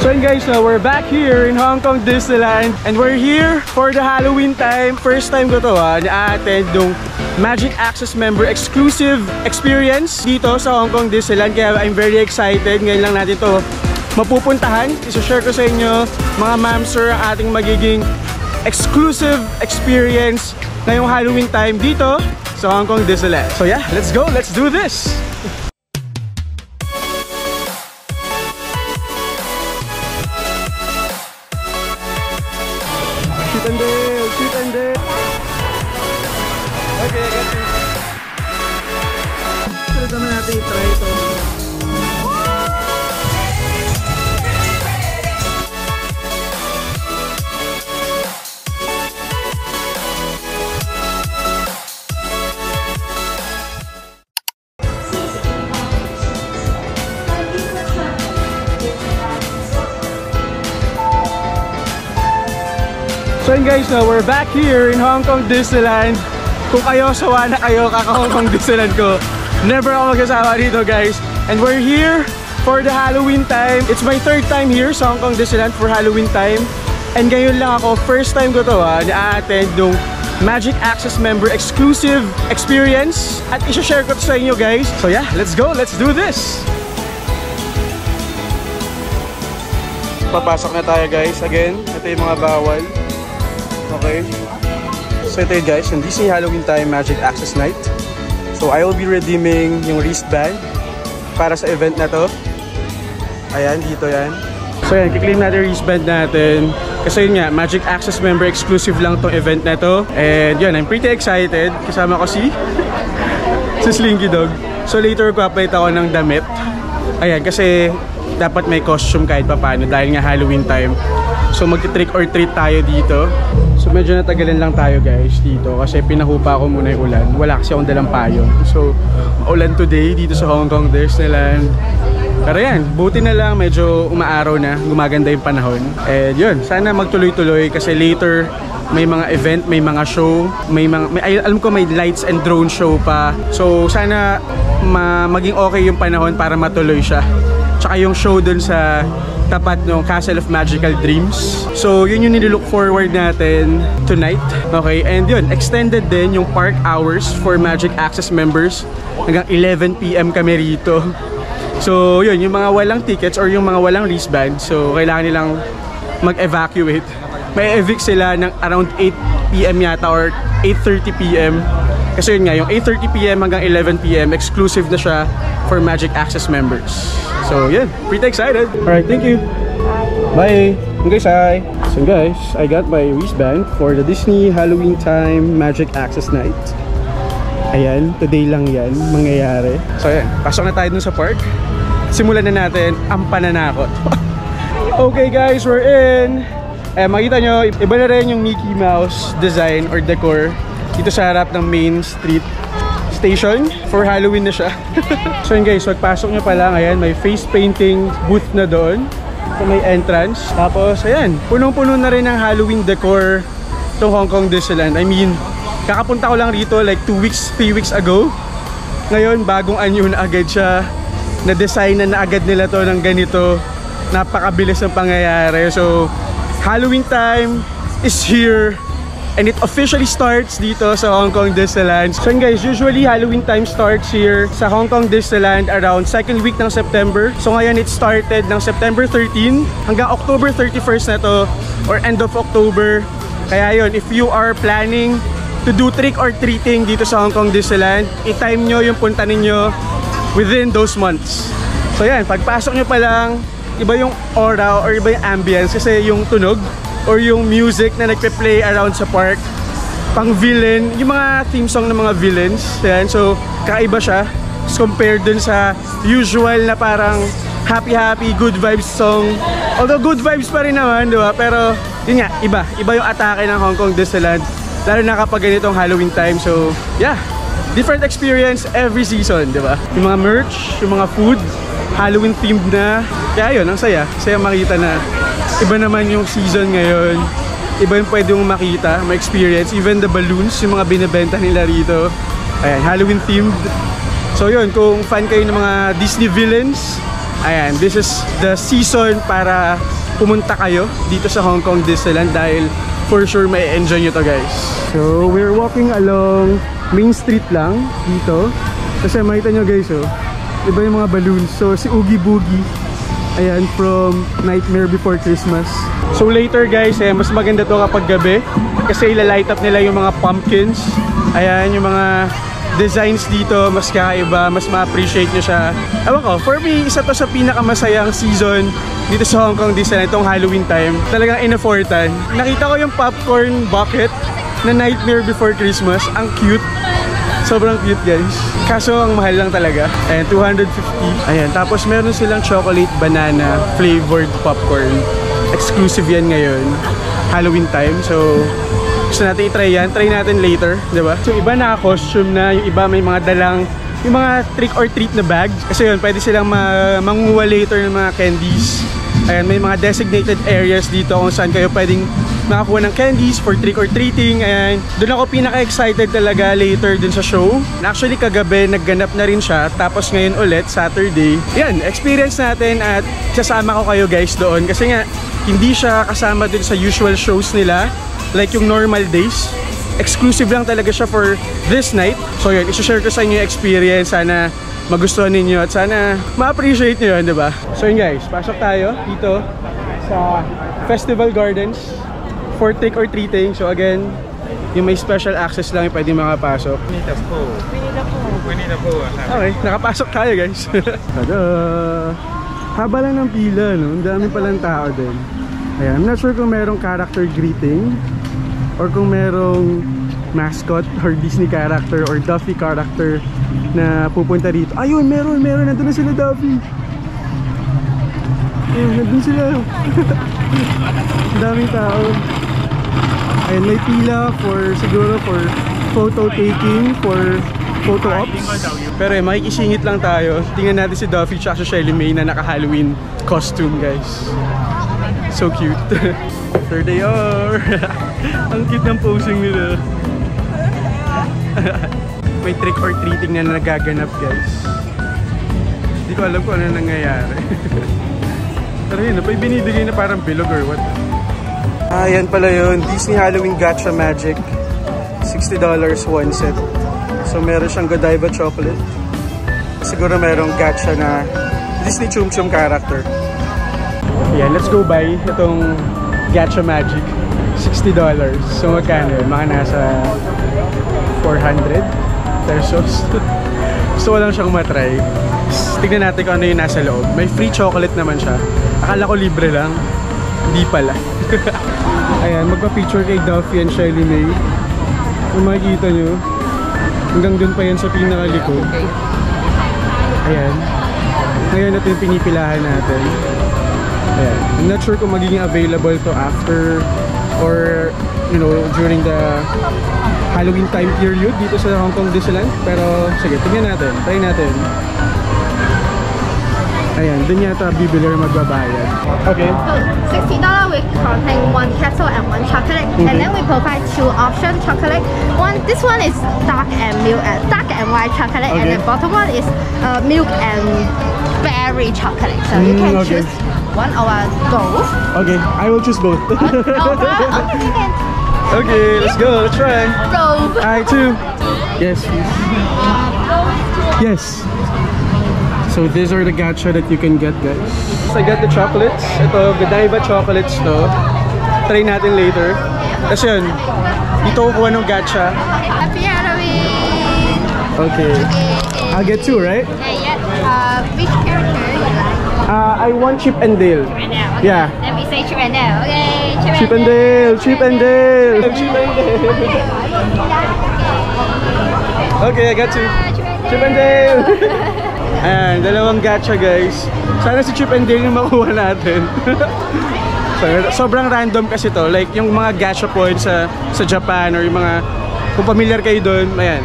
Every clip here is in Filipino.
So yun guys, we're back here in Hong Kong Disneyland and we're here for the Halloween time. First time ko to na-attend yung Magic Access member exclusive experience dito sa Hong Kong Disneyland. Kaya I'm very excited. Ngayon lang natin to mapupuntahan. Isa-share ko sa inyo mga ma'am sir ang ating magiging exclusive experience ngayong Halloween time dito sa Hong Kong Disneyland. So yeah, let's go, let's do this! Shoot and dip! Okay, I got you. Sunod naman natin i-try ito. So yun guys, we're back here in Hong Kong Disneyland. Kung kayo, sawa na kayo kaka-Hong Kong Disneyland ko. Never ako magkasama dito guys. And we're here for the Halloween time. It's my third time here sa Hong Kong Disneyland for Halloween time. And ngayon lang ako, first time ko to na-attend yung Magic Access member exclusive experience. At isa-share ko to sa inyo guys. So yeah, let's go, let's do this! Papasok na tayo guys. Again, ito yung mga bawal. Okay, so ito yun guys, yung Disney Halloween Time Magic Access Night. So I will be redeeming yung wristband para sa event na to. Ayan, dito yan. So yan, kiklaim natin yung wristband natin. Kasi yun nga, Magic Access member exclusive lang tong event na to. And yun, I'm pretty excited. Kasama ko si Slinky Dog. So later, pa-update ako ng damit. Ayan, kasi dapat may costume kahit pa paano dahil nga Halloween time. So magti-trick or treat tayo dito. So medyo natagalan lang tayo guys dito kasi pinahupa ko muna yung ulan. Wala kasi akong dalang payong. So ulan today dito sa Hong Kong Disneyland. Pero yan, buti na lang medyo umaaraw na, gumaganda yung panahon. And yun, sana magtuloy-tuloy kasi later may mga event, may mga show, alam ko may lights and drone show pa. So sana maging okay yung panahon para matuloy siya. Tsaka yung show dun sa tapat ng Castle of Magical Dreams. So yun yung nilook forward natin tonight. Okay, and yun, extended din yung park hours for Magic Access members. Hanggang 11 PM kami rito. So yun, yung mga walang tickets or yung mga walang wristband, so kailangan nilang mag-evacuate. May evict sila ng around 8 PM yata or 8:30 PM. Kasi yun nga, yung 8:30 PM hanggang 11 PM exclusive na siya for Magic Access members. So yeah, pretty excited. Alright, thank you. Bye. Okay, hi. So guys, I got my wristband for the Disney Halloween Time Magic Access Night. Ayan, today lang yan mangyayari. So ayan, pasok na tayo dun sa park. Simulan na natin ang pananakot. Okay guys, we're in. Makita nyo, iba na rin yung Mickey Mouse design or decor dito sa harap ng Main Street Station. For Halloween na siya. So yun guys, pagpasok nyo pa lang, ayan, may face painting booth na doon. So may entrance. Tapos ayan, punong-puno na rin ng Halloween decor itong Hong Kong Disneyland. I mean, kakapunta ko lang rito like 2 weeks, 3 weeks ago. Ngayon, bagong anyo na agad siya. Na-design na agad nila to ng ganito. Napakabilis ng pangyayari. So, Halloween time is here. And it officially starts dito sa Hong Kong Disneyland. So guys, usually Halloween time starts here sa Hong Kong Disneyland around 2nd week ng September. So ngayon it started ng September 13 hanggang October 31st na to or end of October. Kaya yun, if you are planning to do trick or treating dito sa Hong Kong Disneyland, i-time nyo yung punta ninyo within those months. So yan, pagpasok nyo pa lang, iba yung aura or iba yung ambience kasi yung tunog or yung music na nagpe-play around sa park, pang villain, yung mga theme song ng mga villains. Yan, so kakaiba siya compared dun sa usual na parang happy good vibes song. Although good vibes pa rin naman, di ba? Pero yun nga, iba yung atake ng Hong Kong Disneyland, lalo na kapag ganitong Halloween time. So yeah, different experience every season, di ba? Yung mga merch, yung mga food, Halloween themed na. Kaya yun, ang saya makita na iba naman yung season ngayon. Iba yung pwede mong makita, ma-experience. Even the balloons, yung mga binibenta nila rito. Ayan, Halloween themed. So yun, kung fan kayo ng mga Disney villains, Ayan, this is the season para pumunta kayo dito sa Hong Kong Disneyland dahil for sure may enjoy nyo to guys. So we're walking along Main Street lang dito. Kasi makita nyo guys, oh, iba yung mga balloons. So si Oogie Boogie, ayan, from Nightmare Before Christmas. So later guys, mas maganda to kapag gabi kasi ilalight up nila yung mga pumpkins. Ayan, yung mga designs dito, mas kakaiba, mas ma-appreciate nyo siya. Ewan ko, for me, isa to sa pinakamasayang season dito sa Hong Kong Disneyland, itong Halloween time. Talagang in-affortan. Nakita ko yung popcorn bucket na Nightmare Before Christmas. Ang cute. Sobrang cute guys. Kaso ang mahal lang talaga. Ayan, 250. Ayan, tapos meron silang chocolate banana flavored popcorn. Exclusive yan ngayon. Halloween time. So, gusto natin i-try yan. Try natin later, diba? So, iba naka-costume na. Yung iba may mga dalang, yung mga trick or treat na bags. Kasi yun, pwede silang manguha later ng mga candies. Ayan, may mga designated areas dito kung saan kayo pwedeng makakuha ng candies for trick or treating. Ayan, doon ako pinaka-excited talaga later dun sa show. Actually, kagabi, nagganap na rin siya. Tapos ngayon ulit, Saturday. Yan, experience natin at sasama ko kayo guys doon. Kasi nga, hindi siya kasama dun sa usual shows nila. Like yung normal days. Exclusive lang talaga siya for this night. So yun, isi-share ko sa inyo yung experience. Sana magustuhan ninyo at sana ma-appreciate nyo yun, diba? So yun guys, pasok tayo dito sa Festival Gardens for trick or treating. So again, yung may special access lang yung pwede makapasok. Winnie the Pooh. Okay, nakapasok tayo guys. Tada! Haba lang ng pila, no? Ang dami palang tao din. Ayan, I'm not sure kung merong character greeting or kung merong mascot or Disney character or Duffy character na pupunta dito. Ayun, meron. Nandun na sila, Duffy. Ayun, nandun sila. Ang daming tao. Ayun, may pila siguro for photo taking, for photo ops. Pero makikisingit lang tayo. Tingnan natin si Duffy at si Shelly May na naka-Halloween costume, guys. So cute. There they are. Ang cute ng posing nila. May trick or treating na nagaganap guys. Hindi ko alam kung ano nangyayari. Pero yun, may binibigay na parang bilog or what. Yan pala yun. Disney Halloween Gacha Magic. $60 one set. So meron siyang Godiva chocolate. Siguro merong gacha na Disney Chum Chum character. Yeah, let's go buy itong Gacha Magic. $60. So magkano yun? Mga nasa 400 pesos. Gusto ko lang siyang matry. Tignan natin kung ano yung nasa loob. May free chocolate naman siya. Akala ko libre lang. Hindi pala. Ayan, magpa-picture kay Duffy and Shelly May. Kung makikita nyo, hanggang dun pa yan sa pinakalikod. Ayan. Ngayon ito yung pinipilahan natin. Ayan. I'm not sure kung magiging available to after or you know during the Halloween time period dito sa Hong Kong Disneyland. Pero sige, tingnan natin. Try natin. Ayan, dun yata bibili or magbabayad. Okay. So $60 will contain one capsule and one chocolate. And then we provide two option chocolate. This one is dark and milk and dark and white chocolate, and the bottom one is milk and berry chocolate. So you can choose one or both. Okay, I will choose both. Okay, let's go. Let's try. Both. I too. Yes, please. Yes. So these are the gacha that you can get, guys. So I got the chocolates. Ito, Godiva chocolates to. Try natin later. Kasi yun, dito ko kuha ng gacha. Happy Halloween! Okay. I'll get two, right? Yeah. Which character you like? I want Chip and Dale. Chip and Dale. Okay. Yeah. Let me say Chip and Dale. Okay. Chip and Dale. Chip and Dale. Chip and Dale. Okay, I got two. Chip and Dale. Ayan, dalawang gacha guys. Sana si Chip and Dale yung makuha natin. So, sobrang random kasi to. Like yung mga gacha points sa Japan or yung mga, kung familiar kayo doon, ayan.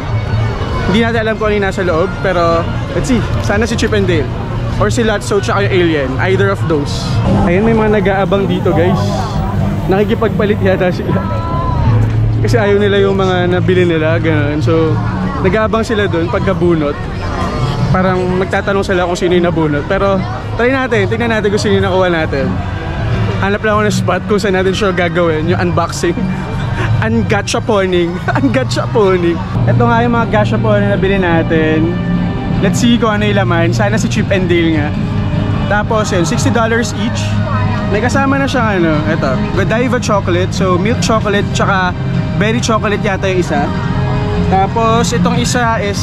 Hindi natin alam kung ano yung nasa loob. Pero, let's see. Sana si Chip and Dale. Or si Lotso tsaka yung Alien. Either of those. Ayan, may mga nag-aabang dito guys. Nakikipagpalit yata sila. Kasi ayaw nila yung mga nabili nila. Ganun. So, nag-aabang sila doon pagkabunot. Parang magtatanong sila kung sino yung nabunot. Pero Try natin, tingnan natin kung sino yung nakuha natin. Hanap lang ako ng spot kung saan natin siya gagawin, yung unboxing. Ungachaponing. Ungachaponing. Ito nga yung mga gachaponing na bilhin natin. Let's see kung ano yung laman. Sana si Chip and Dale nga. Tapos yun, $60 each. May kasama na siyang ano, ito, Godiva chocolate. So milk chocolate tsaka berry chocolate yata yung isa. Tapos itong isa is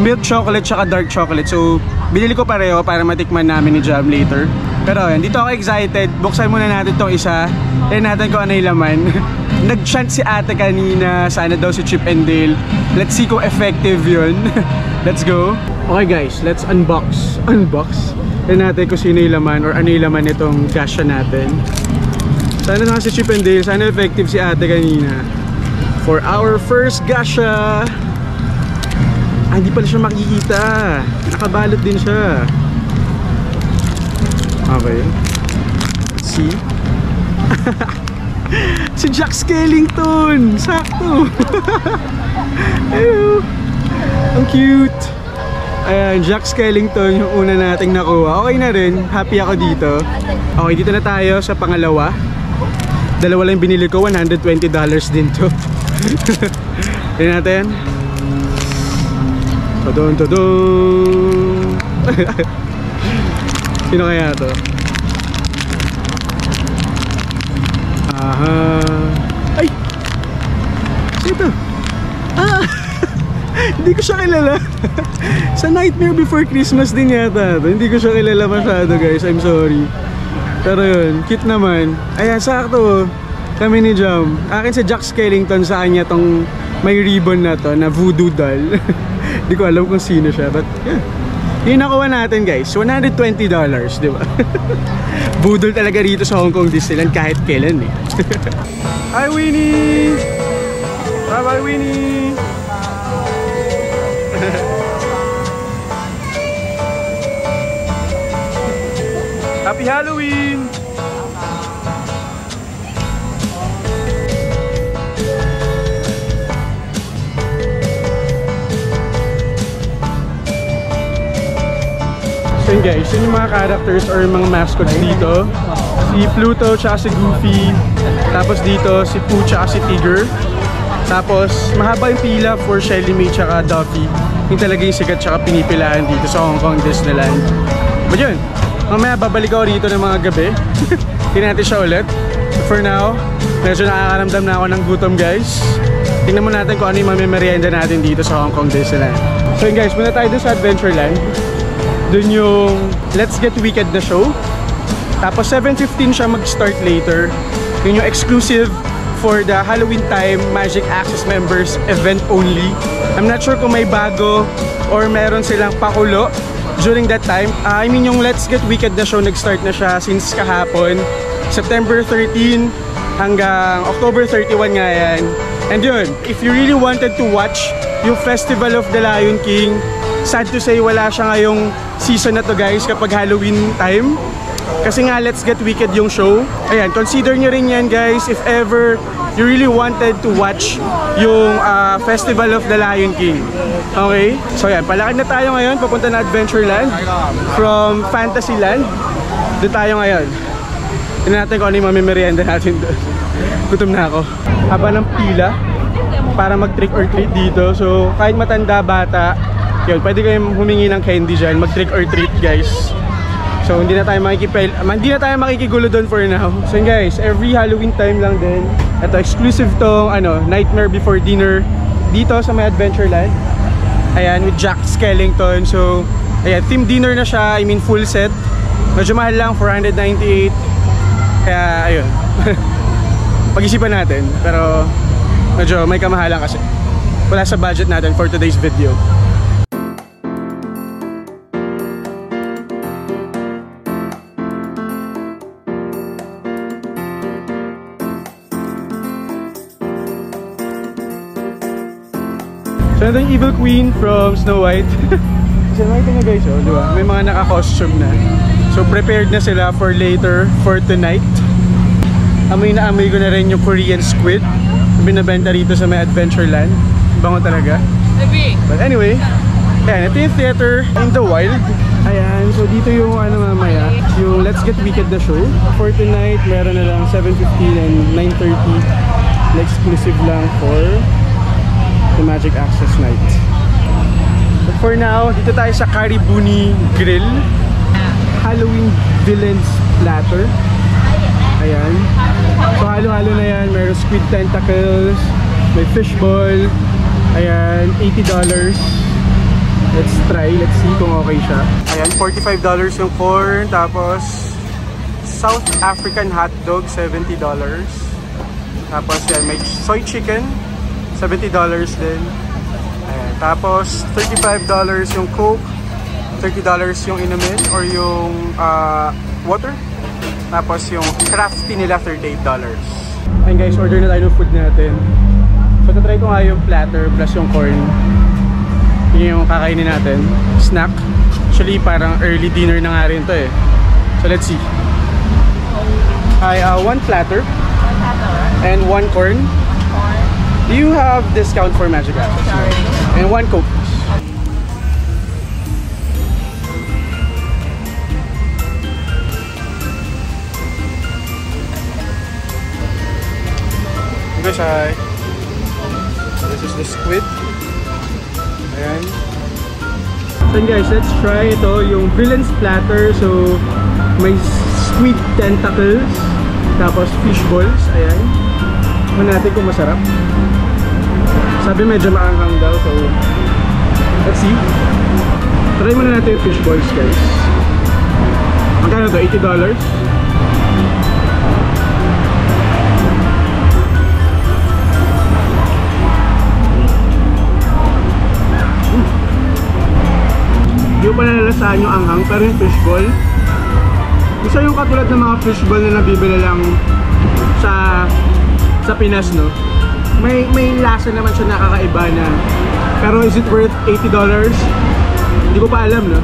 milk chocolate tsaka dark chocolate. So binili ko pareho para matikman namin ni Jam later. Pero yun, dito ako excited. Buksan muna natin itong isa. Tignan natin kung ano yung laman. Nag-chant si ate kanina, sana daw si Chip and Dale. Let's see kung effective yun. Let's go. Okay guys, let's unbox. Tignan natin kung sino yung laman or ano yung laman nitong gasha natin. Sana nga si Chip and Dale, sana effective si ate kanina. For our first gasha. Hindi pala siya makikita. Nakabalot din siya. Okay. Let's see. Si Jack Skellington! Sakto! Ew! Ang cute! Ayan, Jack Skellington yung una nating nakuha. Okay na rin. Happy ako dito. Okay, dito na tayo sa pangalawa. Dalawa lang binili ko. $120 din to. Tignan natin. Tadon, tadon! Sino kaya to? Aha. Ay! Sino? Ah! Hindi ko siya kilala. Sa Nightmare Before Christmas din yata. Hindi ko siya kilala masyado guys. I'm sorry. Pero yun, cute naman. Ayan, sakto. Kami ni Jam. Akin si Jack Skellington, sa kanya tong may ribbon na to, na voodoo doll. Hindi ko alam kung sino siya. But yeah. Yung nakuha natin guys, $120, di ba? Budol talaga rito sa Hong Kong Disneyland kahit kailan eh. Hi Winnie! Bye bye Winnie! Happy Halloween! So guys, yun yung mga characters or mga mascots dito. Si Pluto tsaka si Goofy. Tapos dito si Pooh tsaka si Tigger. Tapos mahaba yung pila for Shelly May tsaka Duffy. Yung talaga yung sikat tsaka pinipilaan dito sa Hong Kong Disneyland. But yun, mamaya babalik ako rito ng mga gabi. Tingnan natin siya ulit. But for now, medyo nakakaramdam na ako ng gutom guys. Tingnan mo natin kung ano yung mamimerienda natin dito sa Hong Kong Disneyland. So yun guys, muna tayo dun sa Adventureland. Dun yung Let's Get Wicked na show. Tapos 7:15 siya mag-start later. Yun yung exclusive for the Halloween time Magic Access members event only. I'm not sure kung may bago or meron silang pakulo during that time. I mean yung Let's Get Wicked na show nag-start na siya since kahapon. September 13 hanggang October 31 nga yan. And yun, if you really wanted to watch yung Festival of the Lion King, sad to say wala siya ngayong season na to guys kapag Halloween time. Kasi nga Let's Get Wicked yung show. Ayan, consider nyo rin yan guys if ever you really wanted to watch yung Festival of the Lion King. Okay? So ayan, palakad na tayo ngayon. Papunta na Adventureland from Fantasyland. Doon tayo ngayon. Tignan natin kung ano yung mamimerienda natin doon. Gutom na ako. Haba ng pila para mag trick or treat dito. So kahit matanda, bata, yun, pwede kayong humingi ng candy dyan, mag trick or treat guys. So hindi na tayo makikigulo doon for now. So yun guys, every Halloween time lang din. Ito exclusive tong Nightmare Before Dinner dito sa may Adventureland. Ayan, with Jack Skellington. So ayan, team dinner na siya, I mean full set. Medyo mahal lang, $498. Kaya ayun. Pag-isipan natin, pero medyo may kamahalan kasi wala sa budget natin for today's video. So ito yung Evil Queen from Snow White. Kasi nakita nyo guys, oh, diba? May mga naka-costume na. So prepared na sila for later, for tonight. Amoy na amoy ko na rin yung Korean squid na binabenta rito sa may Adventureland. Bango talaga. But anyway, Ayan, ito yung theater in the wild. Ayan, so dito yung ano mamaya, yung Let's Get Wicked the show. For tonight, meron na lang 7:15 and 9:30 na exclusive lang for the Magic Access Night. But for now, dito tayo sa Caribuni Grill. Halloween Villains Platter. Ayan. So halo-halo na yan. Meron squid tentacles, may fishball. Ayan, $80. Let's try. Let's see kung okay siya. Ayan, $45 yung corn. Tapos South African hotdog, $70. Tapos yan, may soy chicken, $70 din. Ayan, tapos $35 yung Coke, $30 yung inumin or yung water. Tapos yung crafty nila, $38. Ayan guys, order na tayo ng food natin. So tatry ko nga yung platter plus yung corn. Yun yung kakainin natin. Snack. Actually parang early dinner na nga rin to eh. So let's see. Hi, one platter. And one corn. Do you have discount for Magic Access? Sorry. And one Coke. Guys, hi. This is the squid. Ayan. So guys, let's try ito yung Villains Platter. So may squid tentacles, tapos fish balls. Ayan. Tignan natin kung masarap. Sabi medyo maanghang daw, so let's see. Try muna natin yung fish balls guys. Magkano to? $80? Hindi ko pa nalalasahan yung anghang, pero yung fishball isa yung katulad ng mga fishball na nabibili lang sa Pinas, no? May lasa naman siya nakakaiba na, pero is it worth $80? Hindi ko pa alam, no?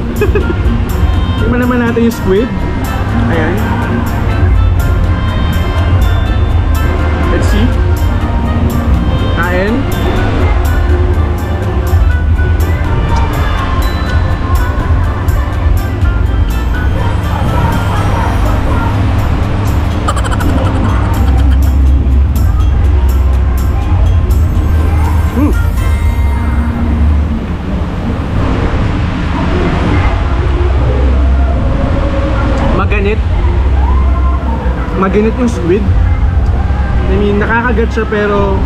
Tingnan naman natin yung squid. Ayan. Let's see. Kain. Maginit yung squid. I mean, nakakagat siya pero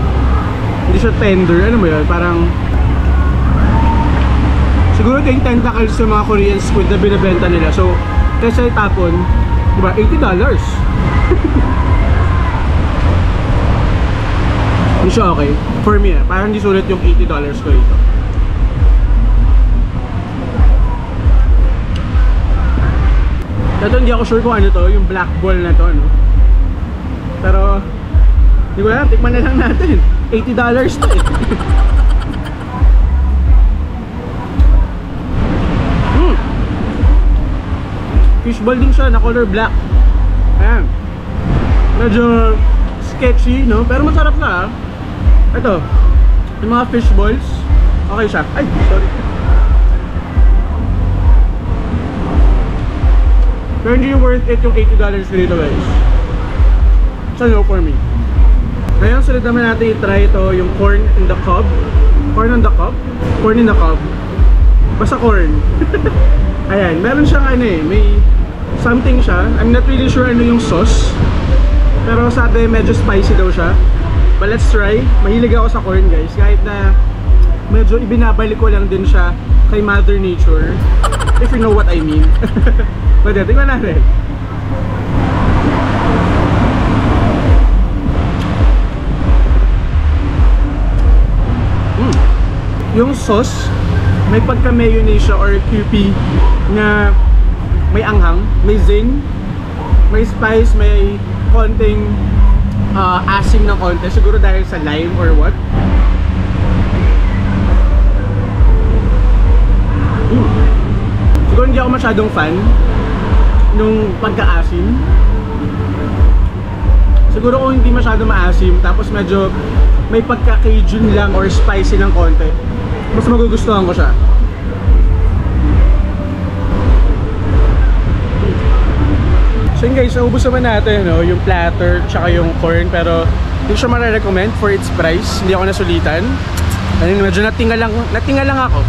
hindi siya tender. Ano mo yun? Parang siguro ito yung tentacles sa mga Korean squid na binibenta nila. So, kaysa itapon, diba? $80. Hindi siya okay. For me, parang hindi sulit yung $80 ko dito. Ito hindi ako sure kung ano to, yung black ball na to, no? Pero hindi ko alam, tikman na lang natin. $80 to eh. Fishball din siya, na color black. Ayan. Medyo sketchy, no? Pero masarap na. Ito, yung mga fishballs, okay siya. Ay, sorry. Pero hindi worth it yung $80 dito guys. So no for me. Ngayon sunod naman natin i-try ito yung corn in the cob. Corn on the cob? Corn in the cob. Basta corn. Ayan, meron siyang ano eh, may something siya. I'm not really sure ano yung sauce. Pero sabi medyo spicy daw siya. But let's try. Mahilig ako sa corn guys. Kahit na medyo ibinabalik ko lang din siya kay Mother Nature. If you know what I mean. Pwede, tingnan natin. Yung sauce, may pagka-mayonnaise or QP na may anghang, may zing, may spice, may konting asim ng konti. Siguro dahil sa lime or what. Siguro hindi ako masyadong fan nung pagka-asim. Siguro kung hindi masyado maasim, tapos medyo may pagka-Cajun lang or spicy ng konti, mas magugustuhan ko siya. So yun guys, naubos naman natin, no? Yung platter, tsaka yung corn. Pero hindi ko siya marirecommend for its price. Hindi ako nasulitan. Medyo natinga lang ako.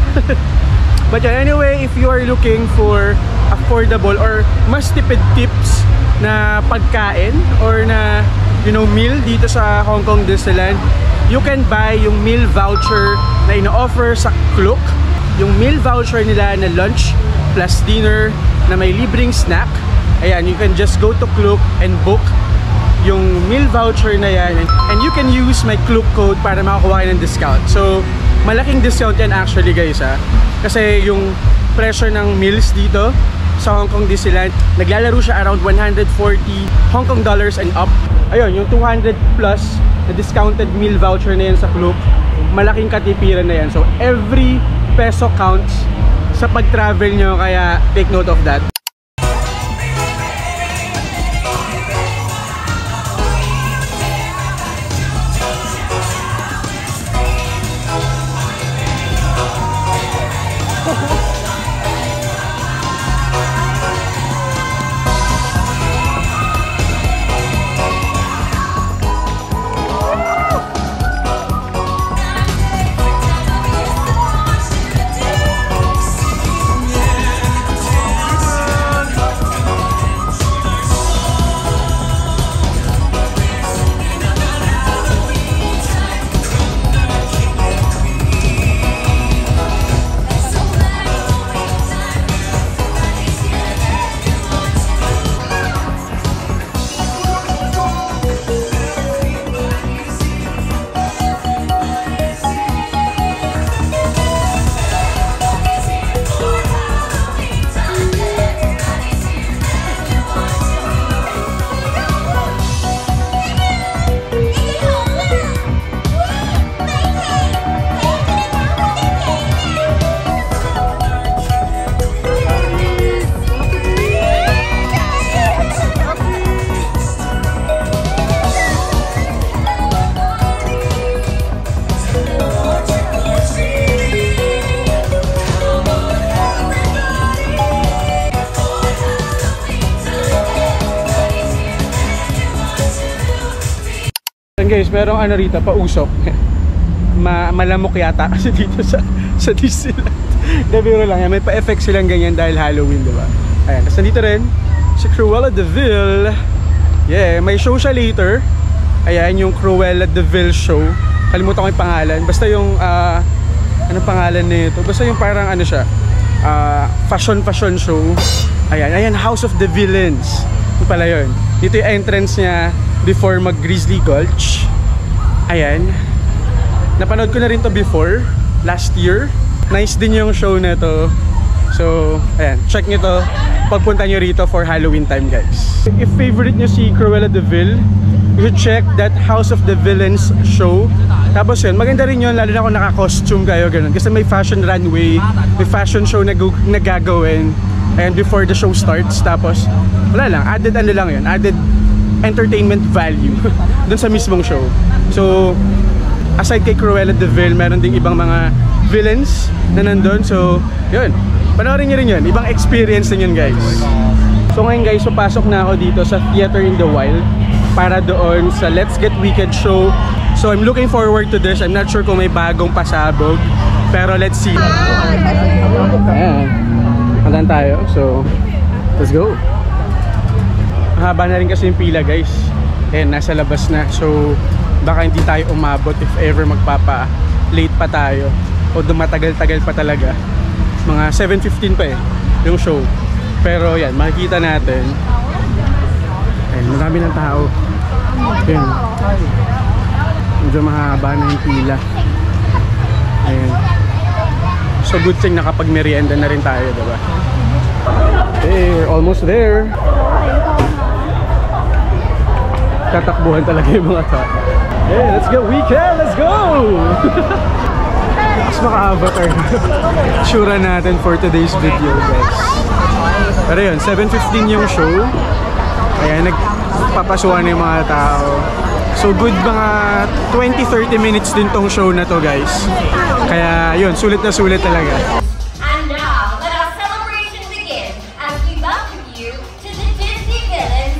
But yeah, anyway, if you are looking for affordable or mas tipid tips na pagkain or na, you know, meal dito sa Hong Kong Disneyland, you can buy yung meal voucher na ino-offer sa Klook. Yung meal voucher nila na lunch plus dinner na may libreng snack. Ayan, you can just go to Klook and book yung meal voucher na yan. And you can use my Klook code para makakuha kayo ng discount. So, malaking discount yan actually guys ha. Kasi yung presyo ng meals dito sa Hong Kong Disneyland, naglalaro siya around 140 Hong Kong dollars and up. Ayun, yung 200 plus na discounted meal voucher na yan sa Klook, malaking katipiran na yan. So, every peso counts sa pag-travel nyo, kaya take note of that. Guys, merong ano rito, pausok. Malamok yata kasi dito sa Disneyland. Biro lang yan, may pa-effect silang ganyan dahil Halloween, diba? Ayan, tapos nandito rin si Cruella de Vil. Yeah, may show siya later. Ayan, yung Cruella de Vil show. Kalimutan ko yung pangalan. Basta yung, anong pangalan nito? Basta yung parang ano siya, fashion show. Ayan, House of the Villains. Ito pala yun. Dito yung entrance niya before mag Grizzly Gulch. Ayan, napanood ko na rin to before, last year. Nice din yung show na to. So, ayan, check nyo to pagpunta nyo rito for Halloween time guys. If favorite nyo si Cruella de Vil, you should check that House of the Villains show. Tapos yun, maganda rin yun, lalo na kung naka-costume kayo, ganun. Kasi may fashion runway, may fashion show na gagawin. And before the show starts, tapos wala lang, added ano lang yun, added entertainment value dun sa mismong show. So, aside kay Cruella de Vil, meron ding ibang mga villains na nandun. So, yun, panoorin nyo rin yun. Ibang experience din yun guys. So ngayon guys, papasok na ako dito sa Theater in the Wild para doon sa Let's Get Wicked show. So I'm looking forward to this. I'm not sure kung may bagong pasabog, pero let's see. Ayan, handa tayo. So, let's go. Haba na rin kasi yung pila guys. Ayan, nasa labas na. So, baka hindi tayo umabot if ever magpapa-late pa tayo. O dumatagal-tagal pa talaga. Mga 7:15 pa yung show. Pero yan, makikita natin. Ayan, marami ng tao. Ayan. Medyo mahaba na yung pila. Ayan. So, good thing nakapag-merienda na rin tayo, diba? Hey, we're almost there. Tatakbuhan talaga yung mga tao. Hey, let's go weekend! Let's go! Mas maka-avatar sura natin for today's video guys. Pero yun, 7:15 yung show. Kaya nagpapasuhan na yung mga tao. So good mga 20-30 minutes din tong show na to guys. Kaya yun, sulit na sulit talaga. And now, let our celebration begin as we welcome you to the Disney Village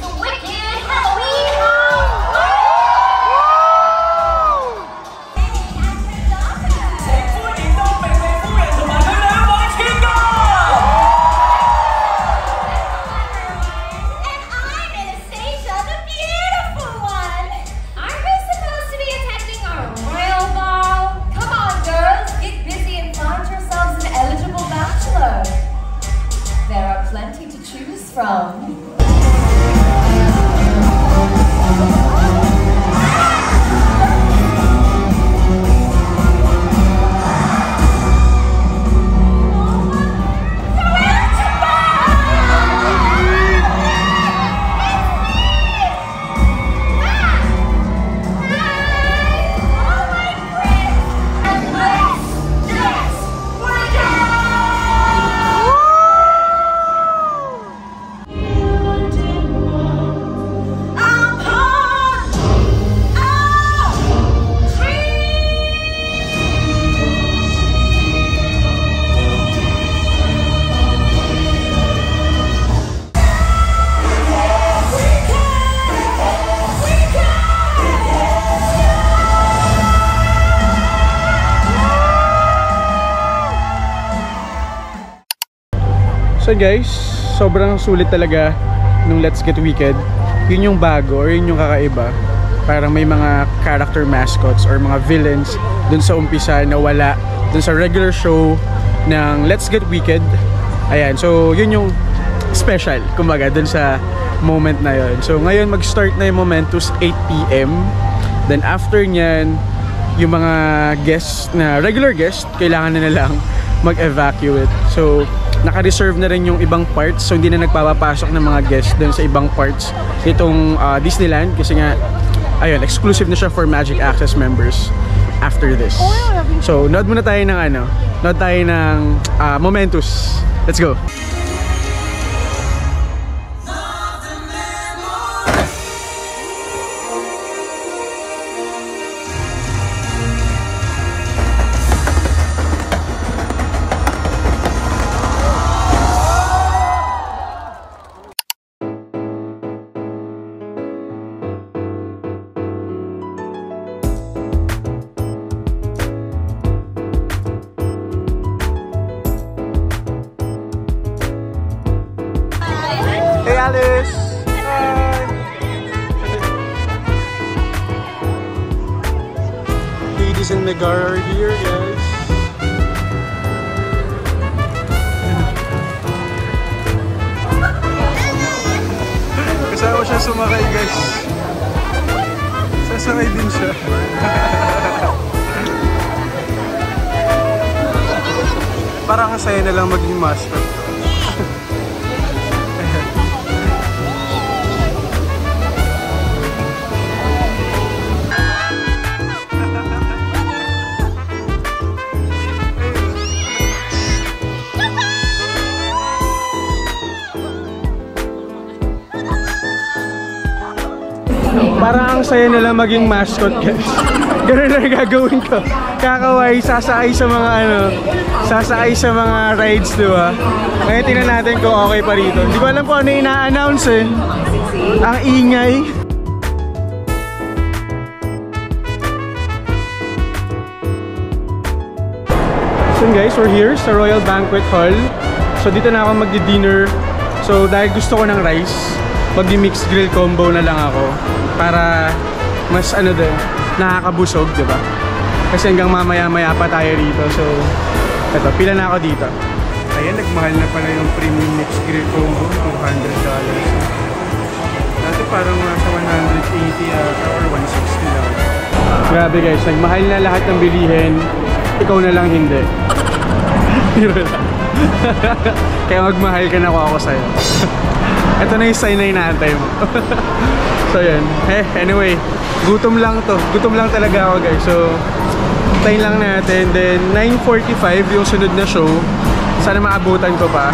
So guys, sobrang sulit talaga nung Let's Get Wicked. Yun yung bago or yun yung kakaiba. Parang may mga character mascots or mga villains dun sa umpisa na wala dun sa regular show ng Let's Get Wicked. Ayan, so yun yung special, kumbaga, dun sa moment na yun. So ngayon mag-start na yung Momentus 8 PM. Then after nyan, yung mga guests na regular guest, kailangan na lang mag-evacuate. So naka-reserve na rin yung ibang parts, so hindi na nagpapapasok ng mga guests dun sa ibang parts itong Disneyland kasi nga ayun, exclusive na siya for Magic Access members after this. So nood muna tayo ng nood tayo ng Momentus. Let's go. Hey Alice! Hi! Hades and Megara are here, guys. Kasama siya sumakay, guys. Sasakay din siya. Parang kasaya na lang maging mascot. Parang ang saya nila maging mascot, guys. Ganun na gagawin ko. Kakaway, sasakay sa mga sasakay sa mga rides, diba? Ngayon tingnan natin kung okay pa rito. Hindi ko alam kung ano ina-announce eh. Ang ingay. So guys, we're here sa Royal Banquet Hall. So dito na ako magdi-dinner. So dahil gusto ko ng rice, magdi-mixed grill combo na lang ako para mas nakakabusog, di ba? Kasi hanggang mamaya-maya pa tayo rito. So eto, pila na ako dito. Ayan, nagmahal na pala yung premium mixed grill combo, $200. Dati parang nasa 180 or 160 lang. Grabe guys, nagmahal na lahat ng bilihin. Ikaw na lang hindi. Kaya magmahal ka na ako sa'yo. Ito na yung sign na inaantay mo. So yun. Anyway, gutom lang to. Gutom lang talaga ako, guys. So tayin lang natin. Then 9:45 yung sunod na show. Sana maabutan ko pa.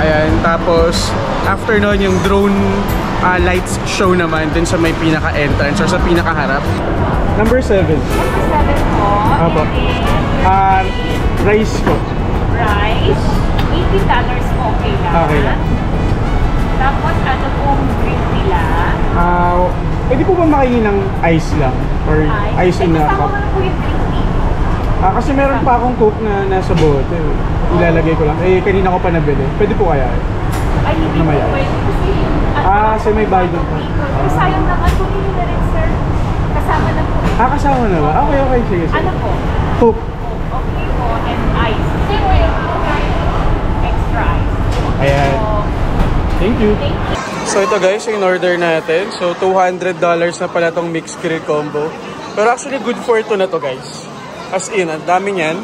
Ayan. Tapos after nun yung drone lights show naman din sa may pinaka-entrance or sa pinaka-harap. Number 7. Number 7 po. Apo. Rice po. Rice. $80 po, okay lang. Okay lang. Tapos ano pong drink nila? Pwede po ba makainin ng ice lang? Or ice in a cup? Kasama po yung drink dito. Kasi meron pa akong coke na nasa bote. Ilalagay ko lang. Kanina ko pa nabili. Pwede po kaya? Ay, hindi po pwede. Kasi may bayad doon pa. Pero sayang naman, pumili na rin, sir. Kasama na po. Kasama na ba? Okay. Sige. Ano po? Coke. Okay po, and ice. Extra ice. Ayan. Thank you. Thank you. So ito guys, yung order natin. So $200 na pala tong mixed grill combo. Pero actually good for ito na to, guys. As in, ang dami niyan.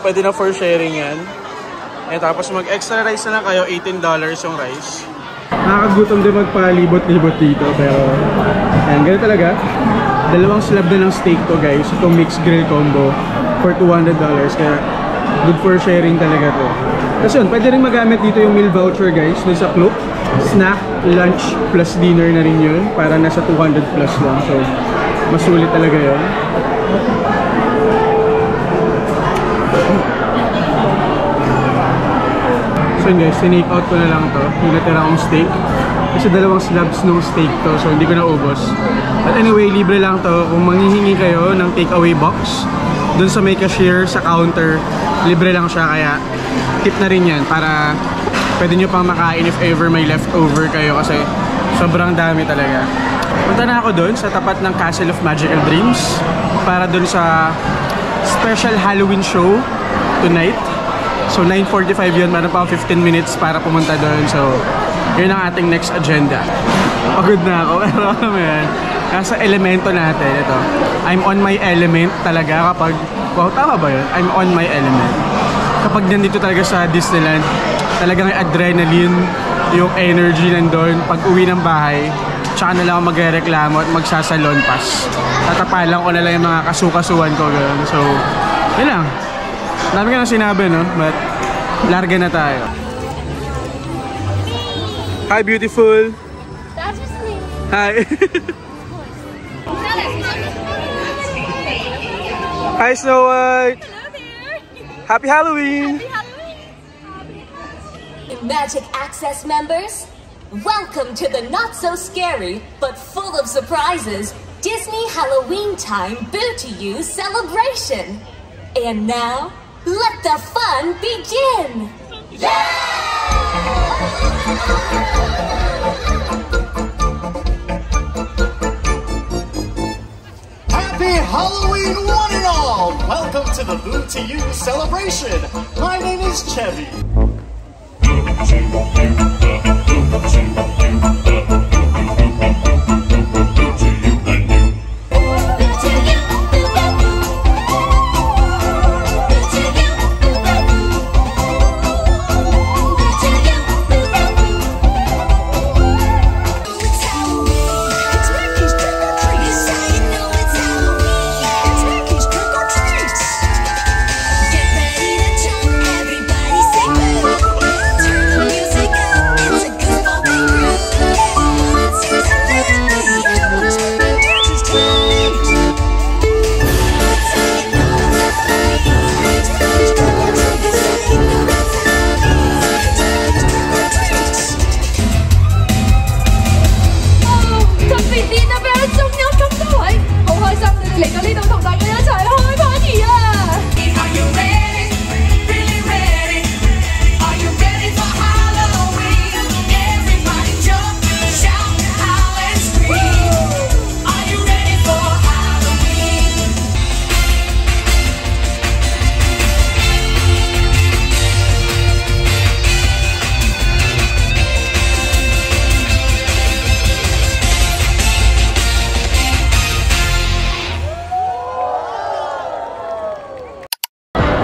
Pwede na for sharing yan. And tapos mag-extra rice na lang kayo, $18 yung rice. Nakakagutom din magpalibot-libot dito. Pero yan, ganun talaga. Dalawang slab na ng steak to, guys. Itong mixed grill combo for $200. Kaya good for sharing talaga to. Tapos yun, pwede rin magamit dito yung meal voucher, guys, dun sa Klook. Snack, lunch, plus dinner na rin yun. Para nasa 200 plus lang. So, masulit talaga yun. So yun guys, tinake out ko na lang to. Yung natira akong steak. Kasi dalawang slabs ng steak to. So, hindi ko na ubos. But anyway, libre lang to. Kung manghihingi kayo ng takeaway box, dun sa may cashier, sa counter, libre lang siya. Kaya tip na rin yan para Pwede nyo pang makain if ever may leftover kayo kasi sobrang dami talaga. Punta na ako doon sa tapat ng Castle of Magical Dreams para doon sa special Halloween show tonight. So 9:45 yun, meron pa 15 minutes para pumunta doon. So yun ang ating next agenda. Pagod na ako, pero ano yan, nasa elemento natin ito. I'm on my element talaga kapag, wow, tama ba yun? I'm on my element. Kapag nandito talaga sa Disneyland, talagang adrenaline, yung energy nandun. Pag uwi ng bahay, tsaka na lang ako magreklamo at magsasalon pas. Tatapalan ko na lang yung mga kasukasuan ko. Ganun. So, yun lang. Dami ka nang sinabi, no? But, larga na tayo. Hi, beautiful! That's just me. Hi! Hi, Snow White! Hello there. Happy Halloween! Happy Halloween. Magic Access members, welcome to the not so scary but full of surprises Disney Halloween Time Boo to You celebration. And now, let the fun begin! Happy Halloween, one and all! Welcome to the Boo to You celebration. My name is Chevy.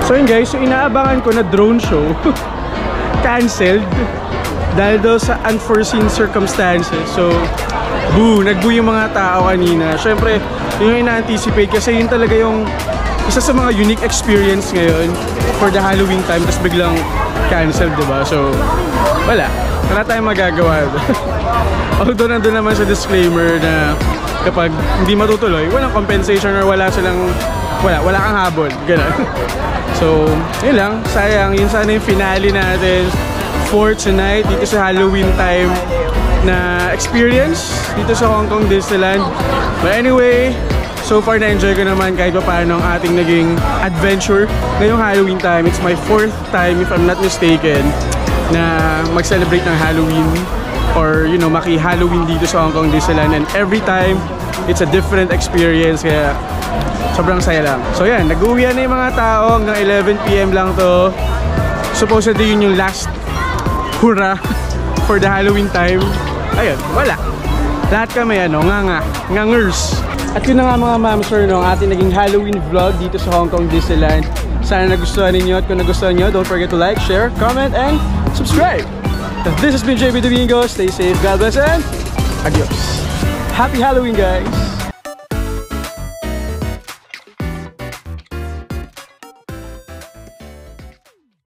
So yun guys, yung inaabangan ko na drone show canceled dahil daw sa unforeseen circumstances. So, boo, nag-boo yung mga tao kanina. Syempre, yun yung ina-anticipate kasi yun talaga yung isa sa mga unique experience ngayon for the Halloween time, tapos biglang canceled, diba? So, wala tayong magagawa. Although nandun naman sa disclaimer na kapag hindi matutuloy, walang compensation or wala kang habol, gano'n. So, yun lang, sayang, yun sana yung finale natin for tonight dito sa Halloween time na experience dito sa Hong Kong Disneyland. But anyway, so far na-enjoy ko naman kahit pa paano ang ating naging adventure ngayong Halloween time. It's my 4th time, if I'm not mistaken, na mag-celebrate ng Halloween or, you know, maki-Halloween dito sa Hong Kong Disneyland, and every time it's a different experience, kaya sobrang saya lang. So yan, nag-uwian na yung mga tao hanggang 11 PM lang to. Supposedly yun yung last hurrah for the Halloween time. Ayun, wala. Lahat kami ngangers. At yun na nga mga ma'am sir, no, ang ating naging Halloween vlog dito sa Hong Kong Disneyland. Sana nagustuhan ninyo, at kung nagustuhan nyo, don't forget to like, share, comment, and subscribe. This has been JB Domingo. Stay safe, God bless, and adios. Happy Halloween, guys!